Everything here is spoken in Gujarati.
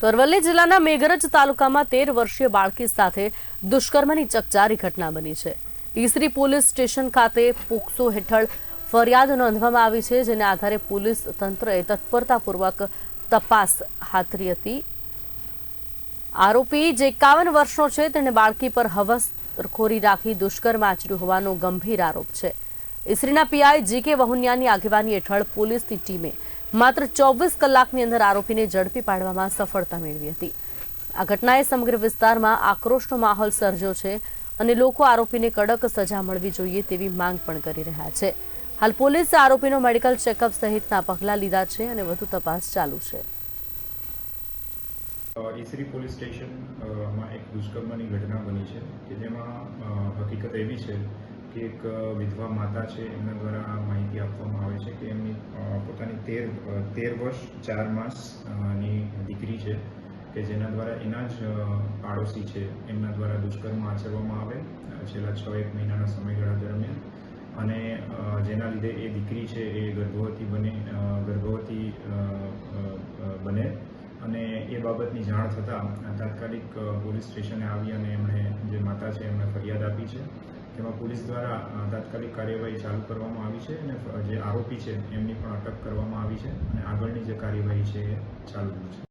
તો અરવલ્લી જિલ્લાના મેઘરજ તાલુકામાં 13 વર્ષીય બાળકી સાથે દુષ્કર્મની ચકચારી ઘટના બની છે। ઈસરી પોલીસ સ્ટેશન ખાતે પોક્સો હેઠળ ફરિયાદ નોંધવામાં આવી છે, જેને આધારે પોલીસ તંત્રએ તત્પરતાપૂર્વક તપાસ હાથ ધરી હતી। આરોપી જે 51 વર્ષનો છે તેણે બાળકી પર હવસખોરી રાખી દુષ્કર્મ આચર્યું હોવાનો ગંભીર આરોપ છે। ઈસરીના પીઆઈ જીકે વહુનિયાની આગેવાની હેઠળ પોલીસની ટીમે માત્ર 24 કલાકની અંદર આરોપીને ઝડપી પાડવામાં સફળતા મેળવી હતી। આ ઘટનાએ સમગ્ર વિસ્તારમાં આક્રોશનો માહોલ સર્જ્યો છે અને લોકો આરોપીને કડક સજા મળવી જોઈએ તેવી માંગ પણ કરી રહ્યા છે। હાલ પોલીસે આરોપીનો મેડિકલ ચેકઅપ સહિતના પગલાં લીધા છે અને વધુ તપાસ ચાલુ છે। ઈસરી પોલીસ સ્ટેશનમાં એક દુષ્કર્મની ઘટના બની છે કે જેમાં હકીકત એવી છે કે એક વિધવા માતા છે, એમના દ્વારા માહિતી આપવામાં આવે છે કે એમની પોતાની 13 વર્ષ 4 માસની દીકરી છે કે જેના દ્વારા એના જ પાડોશી છે એમના દ્વારા દુષ્કર્મ આચરવામાં આવે છેલ્લા 6-1 મહિનાના સમયગાળા દરમિયાન, અને જેના લીધે એ દીકરી છે એ ગર્ભવતી બને અને એ બાબતની જાણ થતાં તાત્કાલિક પોલીસ સ્ટેશને આવી અને એમણે જે માતા છે એમણે ફરિયાદ આપી છે। તેમાં પોલીસ દ્વારા તાત્કાલિક કાર્યવાહી ચાલુ કરવામાં આવી છે અને જે આરોપી છે એમની પણ અટક કરવામાં આવી છે અને આગળની જે કાર્યવાહી છે એ ચાલુ છે।